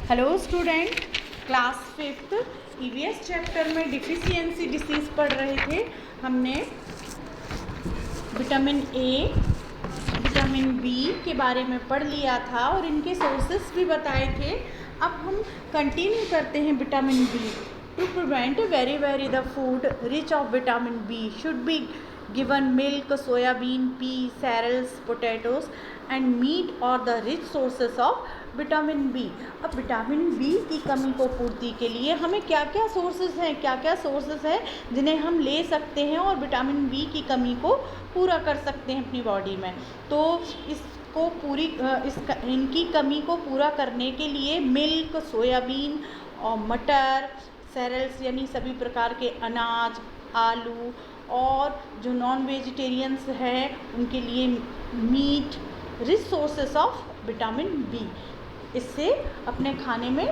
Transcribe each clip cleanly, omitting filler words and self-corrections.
Hello student, class fifth EVS chapter में deficiency disease पढ़ रहे थे। हमने विटामिन ए, विटामिन बी के बारे में पढ़ लिया था और इनके सोर्सेस भी बताए थे। अब हम कंटिन्यू करते हैं vitamin B. To prevent very the food rich of vitamin B should be given milk, soybean, pea, cereals, potatoes and meat or the rich sources of vitamin B. अब विटामिन बी की कमी को पूर्ति के लिए हमें क्या क्या सोर्सेस हैं जिन्हें हम ले सकते हैं और विटामिन बी की कमी को पूरा कर सकते हैं अपनी बॉडी में। तो इसको इनकी कमी को पूरा करने के लिए मिल्क, सोयाबीन और मटर, सेरेल्स यानी सभी प्रकार के अनाज, आलू और जो नॉन वेजिटेरियंस हैं उनके लिए meat, rich sources of vitamin B. इससे अपने खाने में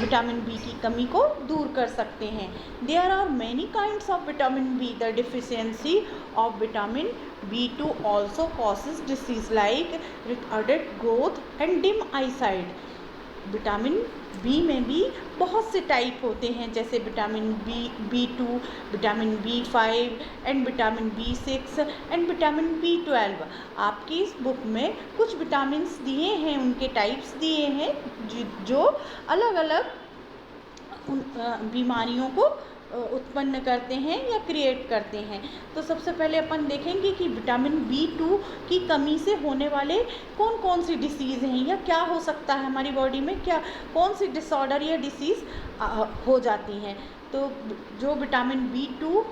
विटामिन बी की कमी को दूर कर सकते हैं। There are many kinds of vitamin B. The deficiency of vitamin B2 also causes disease like retarded growth and dim eyesight. Vitamin B में भी बहुत से टाइप होते हैं, जैसे vitamin B2, vitamin B5 and vitamin B6 and vitamin B12। आपकी इस book में कुछ विटामिन्स दिए हैं, उनके टाइप्स दिए हैं जो अलग अलग बीमारियों को उत्पन्न करते हैं या क्रिएट करते हैं। तो सबसे पहले अपन देखेंगे कि विटामिन B2 की कमी से होने वाले कौन कौन सी डिसीज़ हैं या क्या हो सकता है हमारी बॉडी में, क्या कौन सी डिसऑर्डर या डिसीज़ हो जाती हैं। तो जो विटामिन B2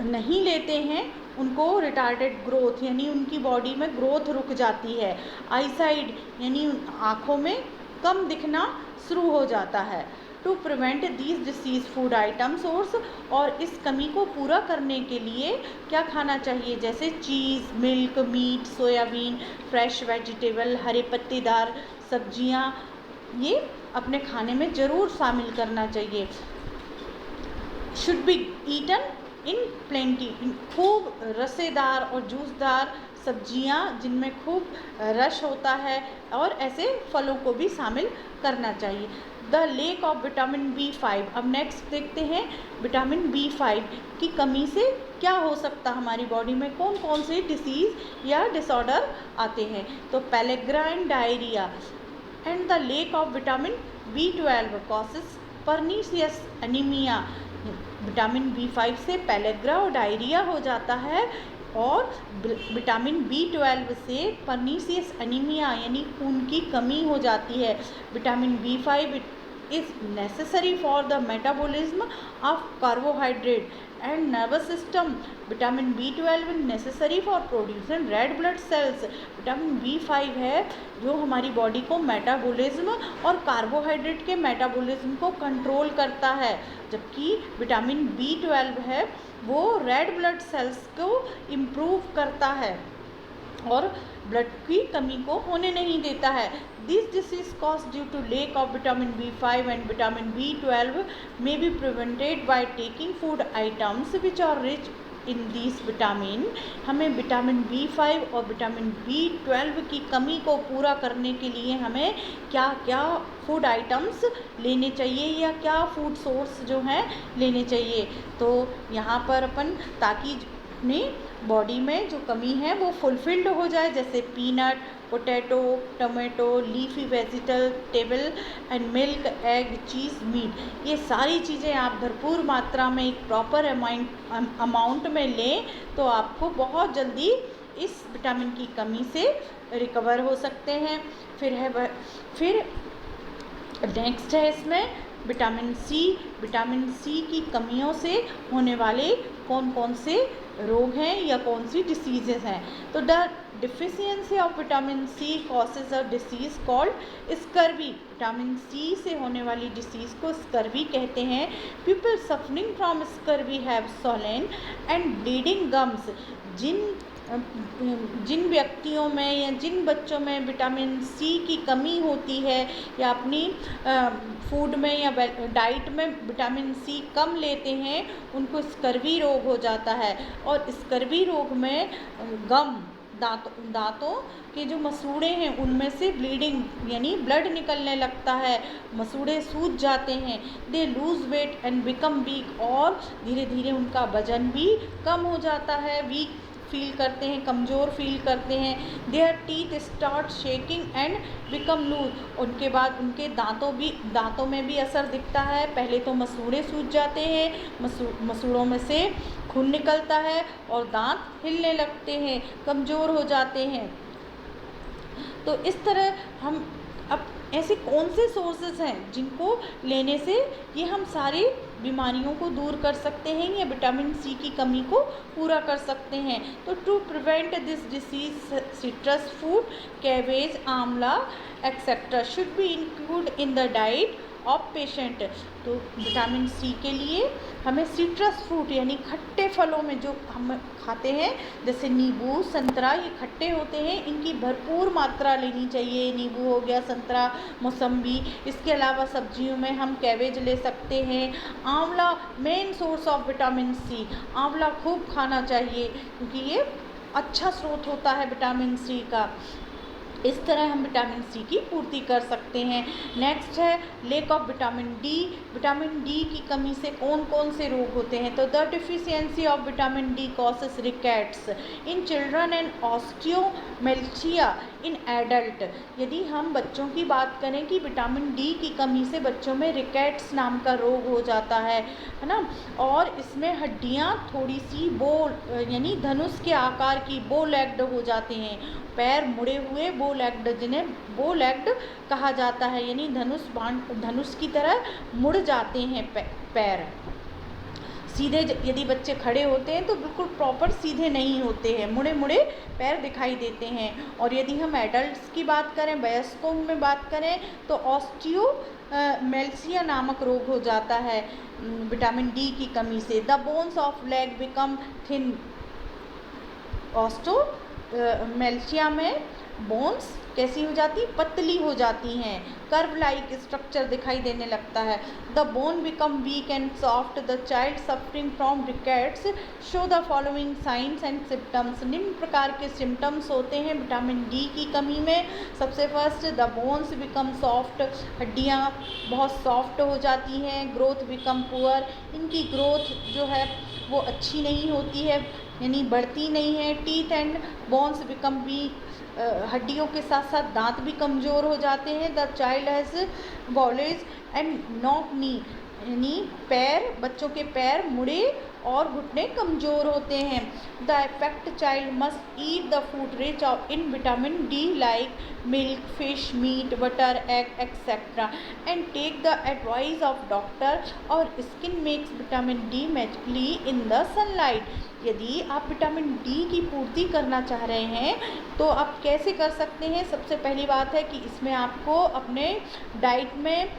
नहीं लेते हैं उनको रिटार्डेड ग्रोथ यानी उनकी बॉडी में ग्रोथ रुक जाती है। आईसाइट यानी आँखों में कम दिखना शुरू हो जाता है। To prevent these disease food item source, और इस कमी को पूरा करने के लिए क्या खाना चाहिए, जैसे cheese, milk, meat, soybean, fresh vegetable, हरे पत्तेदार सब्जियां, ये अपने खाने में ज़रूर शामिल करना चाहिए। Should be eaten in plenty. खूब रसेदार और जूसदार सब्जियां जिनमें खूब रस होता है और ऐसे फलों को भी शामिल करना चाहिए। The lake of vitamin B5। अब नेक्स्ट देखते हैं विटामिन B5 की कमी से क्या हो सकता है हमारी बॉडी में, कौन कौन से डिसीज़ या डिसऑर्डर आते हैं। तो pellagra and diarrhoea and the lake of vitamin B12 causes pernicious anaemia. Vitamin B5 से पेलेग्रा और डायरिया हो जाता है और विटामिन B12 से परनीशियस एनीमिया यानी खून की कमी हो जाती है। Vitamin B5 is necessary for the metabolism of carbohydrate and nervous system. Vitamin B12 is necessary for producing red blood cells. Vitamin B5 है जो हमारी बॉडी को मेटाबॉलिज्म और कार्बोहाइड्रेट के मेटाबॉलिज्म को कंट्रोल करता है, जबकि विटामिन B12 है वो रेड ब्लड सेल्स को इम्प्रूव करता है और ब्लड की कमी को होने नहीं देता है। This disease cause due to lack of vitamin B5 and vitamin B12 may be prevented by taking food items which are rich in this vitamin. हमें विटामिन B5 और विटामिन B12 की कमी को पूरा करने के लिए हमें क्या क्या फूड आइटम्स लेने चाहिए या क्या फूड सोर्स जो हैं लेने चाहिए। तो यहाँ पर अपन ताकि अपनी बॉडी में जो कमी है वो फुलफिल्ड हो जाए, जैसे peanut, potato, tomato, leafy vegetable and milk, egg, cheese, meat, ये सारी चीज़ें आप भरपूर मात्रा में एक प्रॉपर अमाउंट में लें तो आपको बहुत जल्दी इस विटामिन की कमी से रिकवर हो सकते हैं। फिर नेक्स्ट है इसमें विटामिन सी। विटामिन सी की कमियों से होने वाले कौन कौन से रोग हैं या कौन सी डिसीजेस हैं। तो the deficiency of vitamin C causes a disease called scurvy. Vitamin C से होने वाली डिसीज़ को स्कर्वी कहते हैं। People suffering from scurvy have swollen and bleeding gums. जिन व्यक्तियों में या जिन बच्चों में विटामिन सी की कमी होती है या अपनी फूड में या डाइट में विटामिन सी कम लेते हैं उनको स्कर्वी रोग हो जाता है। और स्कर्वी रोग में दांतों के जो मसूड़े हैं उनमें से ब्लीडिंग यानी ब्लड निकलने लगता है, मसूड़े सूज जाते हैं। They lose weight and become weak, और धीरे धीरे उनका वजन भी कम हो जाता है, वीक फील करते हैं, कमज़ोर फील करते हैं। Their teeth start shaking and become loose, उनके बाद उनके दांतों में भी असर दिखता है। पहले तो मसूड़े सूज जाते हैं, मसूड़ों में से खून निकलता है और दांत हिलने लगते हैं, कमज़ोर हो जाते हैं। तो इस तरह हम अब ऐसे कौन से सोर्सेस हैं जिनको लेने से ये हम सारी बीमारियों को दूर कर सकते हैं या विटामिन सी की कमी को पूरा कर सकते हैं। तो to prevent this disease citrus food, cabbage, amla etcetera should be include in the diet of patient. तो विटामिन सी के लिए हमें सिट्रस फ्रूट यानी खट्टे फलों में जो हम खाते हैं, जैसे नींबू, संतरा, ये खट्टे होते हैं, इनकी भरपूर मात्रा लेनी चाहिए। नींबू हो गया, संतरा, मौसम्बी। इसके अलावा सब्जियों में हम कैबेज ले सकते हैं। Amla main source of vitamin C, आंवला खूब खाना चाहिए क्योंकि ये अच्छा स्रोत होता है विटामिन सी का। इस तरह हम विटामिन सी की पूर्ति कर सकते हैं। नेक्स्ट है lake of vitamin D. Vitamin D की कमी से कौन कौन से रोग होते हैं? तो the deficiency of vitamin D causes rickets in children and osteomalacia in adult. यदि हम बच्चों की बात करें कि विटामिन डी की कमी से बच्चों में रिकेट्स नाम का रोग हो जाता है ना, और इसमें हड्डियां थोड़ी सी यानी धनुष के आकार की बो लेग्ड हो जाते हैं, पैर मुड़े हुए बो लेग्ड, जिन्हें बो लेग्ड कहा जाता है, यानी धनुष की तरह मुड़ जाते हैं पैर। सीधे यदि बच्चे खड़े होते हैं तो बिल्कुल प्रॉपर सीधे नहीं होते हैं, मुड़े मुड़े पैर दिखाई देते हैं। और यदि हम एडल्ट्स की बात करें, वयस्कों में बात करें, तो ऑस्टियोमेल्शिया नामक रोग हो जाता है विटामिन डी की कमी से। The bones of leg become thin. Osteomalacia में बोन्स कैसी हो जाती, पतली हो जाती हैं, कर्व लाइक स्ट्रक्चर दिखाई देने लगता है। The bone become weak and soft. The child suffering from rickets show the following science and symptoms. निम्न प्रकार के सिम्टम्स होते हैं विटामिन डी की कमी में। सबसे first, the bones become soft, हड्डियाँ बहुत सॉफ्ट हो जाती हैं। ग्रोथ बिकम पुअर, इनकी ग्रोथ जो है वो अच्छी नहीं होती है, यानी बढ़ती नहीं है। Teeth and bones become weak, हड्डियों के साथ साथ दांत भी कमज़ोर हो जाते हैं। The child has bowlegs and knock knee, यानी बच्चों के पैर मुड़े और घुटने कमज़ोर होते हैं। The affect child must eat the food rich in vitamin D like milk, fish, meat, butter, egg etcetera and take the advice of doctor. और skin makes vitamin D magically in the sunlight. यदि आप vitamin D की पूर्ति करना चाह रहे हैं तो आप कैसे कर सकते हैं? सबसे पहली बात है कि इसमें आपको अपने डाइट में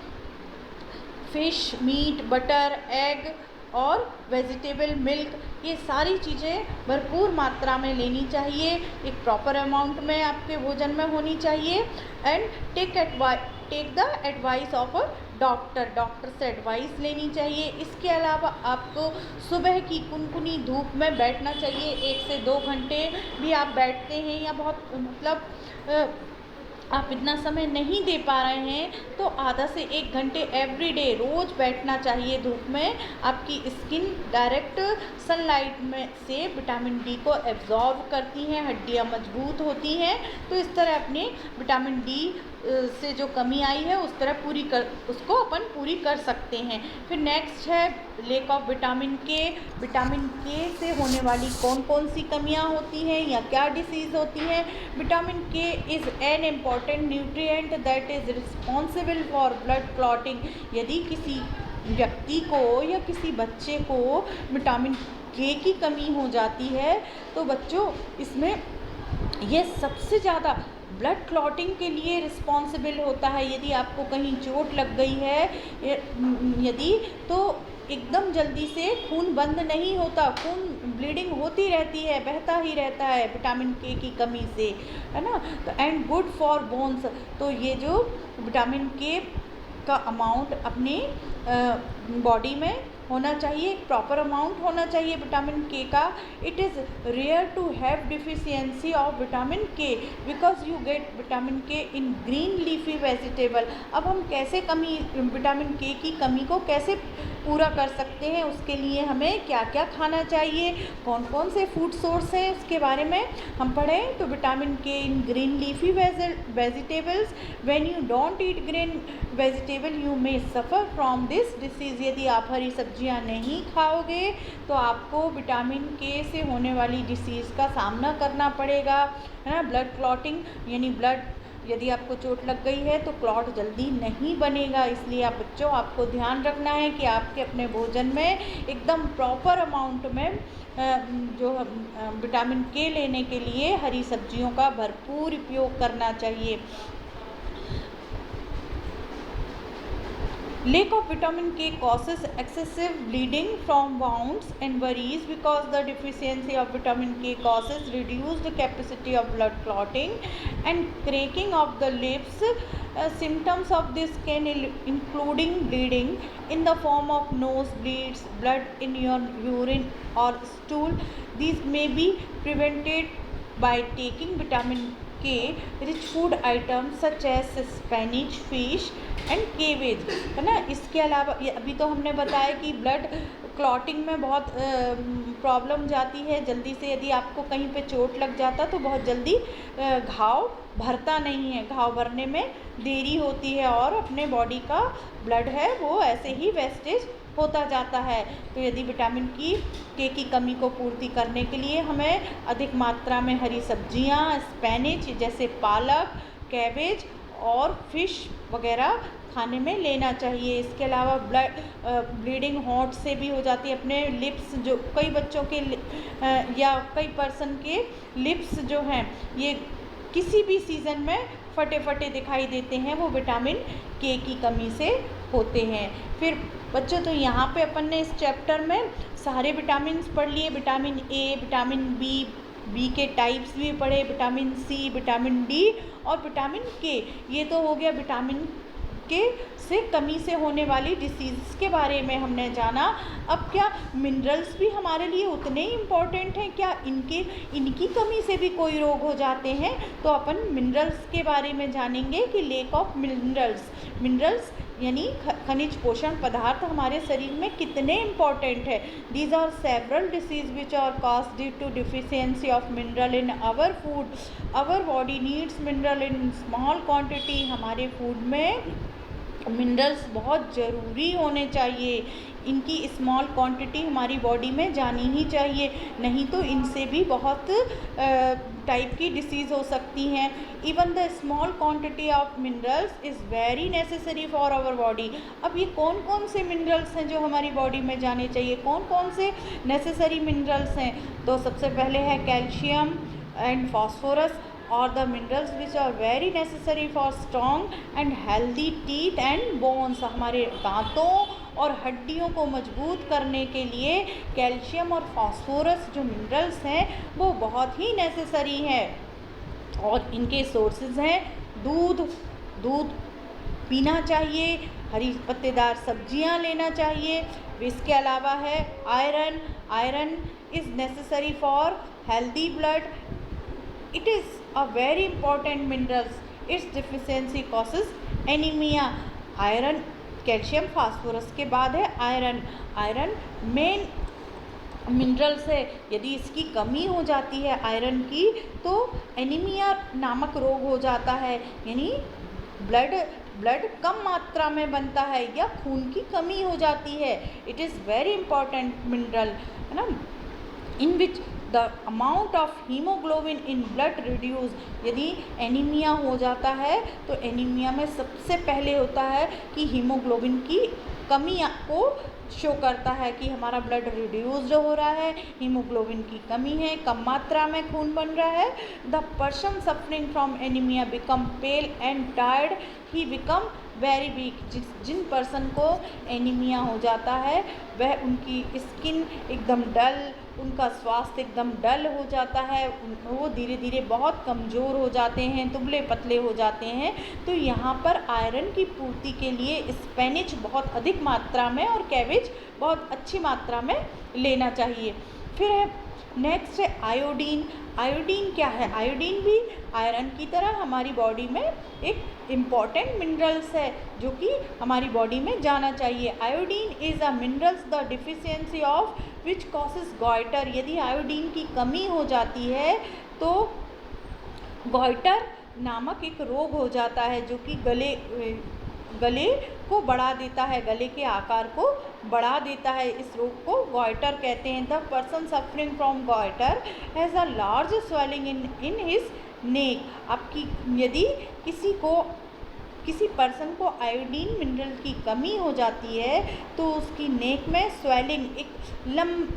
फ़िश, मीट, बटर, एग और वेजिटेबल मिल्क, ये सारी चीज़ें भरपूर मात्रा में लेनी चाहिए, एक प्रॉपर अमाउंट में आपके भोजन में होनी चाहिए। And take the advice of a doctor से एडवाइस लेनी चाहिए। इसके अलावा आपको सुबह की कुनकुनी धूप में बैठना चाहिए, 1 से 2 घंटे भी आप बैठते हैं या बहुत आप इतना समय नहीं दे पा रहे हैं तो आधा से 1 घंटे एवरी डे रोज़ बैठना चाहिए धूप में। आपकी स्किन डायरेक्ट सनलाइट में से विटामिन डी को एब्जॉर्ब करती हैं, हड्डियां मजबूत होती हैं। तो इस तरह अपने विटामिन डी से जो कमी आई है उसको अपन पूरी कर सकते हैं। फिर नेक्स्ट है लेक ऑफ विटामिन के। विटामिन के से होने वाली कौन कौन सी कमियां होती हैं या क्या डिसीज़ होती हैं? विटामिन के is an important nutrient that is responsible for blood clotting. यदि किसी व्यक्ति को या किसी बच्चे को विटामिन के की कमी हो जाती है तो बच्चों इसमें ये सबसे ज़्यादा ब्लड क्लॉटिंग के लिए रिस्पॉन्सिबल होता है। यदि आपको कहीं चोट लग गई है यदि तो एकदम जल्दी से खून बंद नहीं होता, खून ब्लीडिंग होती रहती है, बहता ही रहता है विटामिन के की कमी से, है ना। तो एंड गुड फॉर बोन्स, तो ये जो विटामिन के का अमाउंट अपने बॉडी में होना चाहिए, एक प्रॉपर अमाउंट होना चाहिए विटामिन के का। It is rare to have deficiency of vitamin K because you get vitamin K in green leafy vegetable. अब हम कैसे कमी विटामिन के की कमी को कैसे पूरा कर सकते हैं, उसके लिए हमें क्या क्या खाना चाहिए, कौन कौन से फूड सोर्स हैं, उसके बारे में हम पढ़ें। तो vitamin K in green leafy vegetables, when you don't eat green vegetable you may suffer from this disease. यदि आप हरी सब्जियां नहीं खाओगे तो आपको विटामिन के से होने वाली डिसीज़ का सामना करना पड़ेगा, है ना। ब्लड क्लॉटिंग यानी ब्लड, यदि आपको चोट लग गई है तो क्लॉट जल्दी नहीं बनेगा। इसलिए आप बच्चों, आपको ध्यान रखना है कि आपके अपने भोजन में एकदम प्रॉपर अमाउंट में जो विटामिन के लेने के लिए हरी सब्जियों का भरपूर उपयोग करना चाहिए। Lack of vitamin K causes excessive bleeding from wounds and worries because the deficiency of vitamin K causes reduced capacity of blood clotting and cracking of the lips. Symptoms of this can including bleeding in the form of nosebleeds, blood in your urine or stool. These may be prevented by taking vitamin K rich food items such as spinach, fish and cabbage, है ना। इसके अलावा अभी तो हमने बताया कि blood clotting में बहुत प्रॉब्लम जाती है जल्दी से। यदि आपको कहीं पे चोट लग जाता तो बहुत जल्दी घाव भरता नहीं है, घाव भरने में देरी होती है और अपने बॉडी का ब्लड है वो ऐसे ही वेस्टेज होता जाता है। तो यदि विटामिन के की कमी को पूर्ति करने के लिए हमें अधिक मात्रा में हरी सब्जियां, स्पिनच जैसे पालक, कैबेज और फिश वगैरह खाने में लेना चाहिए। इसके अलावा ब्लीडिंग हॉट से भी हो जाती है। अपने लिप्स, जो कई बच्चों के या कई पर्सन के लिप्स जो हैं ये किसी भी सीज़न में फटे फटे दिखाई देते हैं, वो विटामिन के की कमी से होते हैं। फिर बच्चों, तो यहाँ पे अपन ने इस चैप्टर में सारे विटामिन पढ़ लिए। विटामिन ए, विटामिन बी के टाइप्स भी पढ़े, विटामिन सी, विटामिन डी और विटामिन के। ये तो हो गया विटामिन के से कमी से होने वाली डिसीज़ के बारे में हमने जाना। अब क्या मिनरल्स भी हमारे लिए उतने ही इम्पॉर्टेंट हैं क्या? इनकी कमी से भी कोई रोग हो जाते हैं? तो अपन मिनरल्स के बारे में जानेंगे कि लेक ऑफ मिनरल्स यानी खनिज पोषण पदार्थ हमारे शरीर में कितने इम्पॉर्टेंट है। These are several disease which are caused due to deficiency of mineral in our food. Our body needs mineral in small quantity. हमारे फूड में मिनरल्स बहुत ज़रूरी होने चाहिए, इनकी स्मॉल क्वांटिटी हमारी बॉडी में जानी ही चाहिए, नहीं तो इनसे भी बहुत टाइप की डिसीज़ हो सकती हैं। Even the small quantity of minerals is very necessary for our body. अब ये कौन कौन से मिनरल्स हैं जो हमारी बॉडी में जाने चाहिए, कौन कौन से नेसेसरी मिनरल्स हैं? तो सबसे पहले है कैल्शियम एंड फॉस्फोरस और the minerals which are very necessary for strong and healthy teeth and bones. हमारे दांतों और हड्डियों को मजबूत करने के लिए कैल्शियम और फास्फोरस जो मिनरल्स हैं वो बहुत ही नेसेसरी हैं। और इनके सोर्सेज हैं दूध पीना चाहिए, हरी पत्तेदार सब्जियां लेना चाहिए। इसके अलावा है iron is necessary for healthy blood. It is a very important minerals. Its deficiency causes anemia. Iron, calcium, phosphorus के बाद है आयरन मेन मिनरल्स है। यदि इसकी कमी हो जाती है आयरन की तो एनीमिया नामक रोग हो जाता है, यानी ब्लड कम मात्रा में बनता है या खून की कमी हो जाती है। It is very important mineral, है ना, in which the amount of haemoglobin in blood reduce. यदि एनीमिया हो जाता है तो एनीमिया में सबसे पहले होता है कि हीमोग्लोबिन की कमी को शो करता है कि हमारा ब्लड रिड्यूस्ड हो रहा है, हीमोग्लोबिन की कमी है, कम मात्रा में खून बन रहा है। The person suffering from anaemia become pale and tired, he become very weak, जिन पर्सन को एनीमिया हो जाता है वह उनकी स्किन एकदम डल, उनका स्वास्थ्य एकदम डल हो जाता है, वो धीरे धीरे बहुत कमज़ोर हो जाते हैं, दुबले पतले हो जाते हैं। तो यहाँ पर आयरन की पूर्ति के लिए स्पेनिच बहुत अधिक मात्रा में और कैबेज बहुत अच्छी मात्रा में लेना चाहिए। फिर है नेक्स्ट है आयोडीन। आयोडीन क्या है? आयोडीन भी आयरन की तरह हमारी बॉडी में एक इम्पॉर्टेंट मिनरल्स है जो कि हमारी बॉडी में जाना चाहिए। Iodine is a minerals the deficiency of which causes goitre. यदि आयोडीन की कमी हो जाती है तो गॉइटर नामक एक रोग हो जाता है जो कि गले को बढ़ा देता है, गले के आकार को बढ़ा देता है। इस रोग को गॉइटर कहते हैं। The person suffering from goitre has a large swelling in his neck. आपकी यदि किसी पर्सन को आयोडीन मिनरल की कमी हो जाती है तो उसकी नेक में स्वेलिंग, एक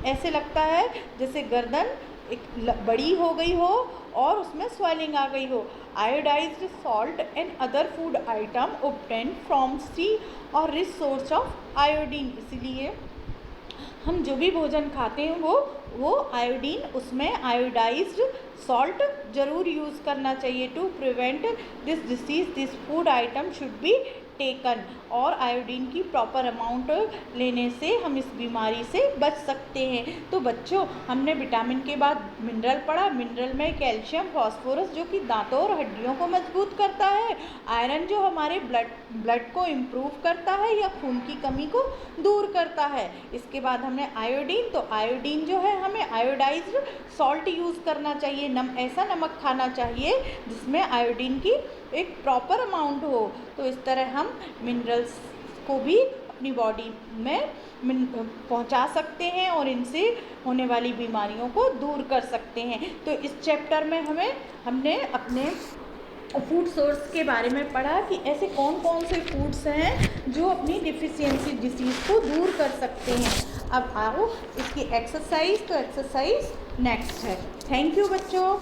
ऐसे लगता है जैसे गर्दन एक बड़ी हो गई हो और उसमें स्वेलिंग आ गई हो। Iodized salt and other food item obtain from sea और रिच सोर्स ऑफ आयोडीन। इसलिए हम जो भी भोजन खाते हैं वो आयोडीन, उसमें आयोडाइज्ड सॉल्ट ज़रूर यूज़ करना चाहिए। To prevent this disease this food item should be taken. और आयोडीन की प्रॉपर अमाउंट लेने से हम इस बीमारी से बच सकते हैं। तो बच्चों, हमने विटामिन के बाद मिनरल पढ़ा। मिनरल में कैल्शियम, फास्फोरस जो कि दांतों और हड्डियों को मजबूत करता है, आयरन जो हमारे ब्लड को इम्प्रूव करता है या खून की कमी को दूर करता है। इसके बाद हमने आयोडीन, तो आयोडीन जो है हमें आयोडाइज्ड सॉल्ट यूज़ करना चाहिए। ऐसा नमक खाना चाहिए जिसमें आयोडीन की एक प्रॉपर अमाउंट हो। तो इस तरह हम मिनरल्स को भी अपनी बॉडी में पहुंचा सकते हैं और इनसे होने वाली बीमारियों को दूर कर सकते हैं। तो इस चैप्टर में हमने अपने फूड सोर्स के बारे में पढ़ा कि ऐसे कौन कौन से फूड्स हैं जो अपनी डिफिशियंसी डिसीज़ को दूर कर सकते हैं। अब आओ इसकी एक्सरसाइज, तो एक्सरसाइज नेक्स्ट है। थैंक यू बच्चों।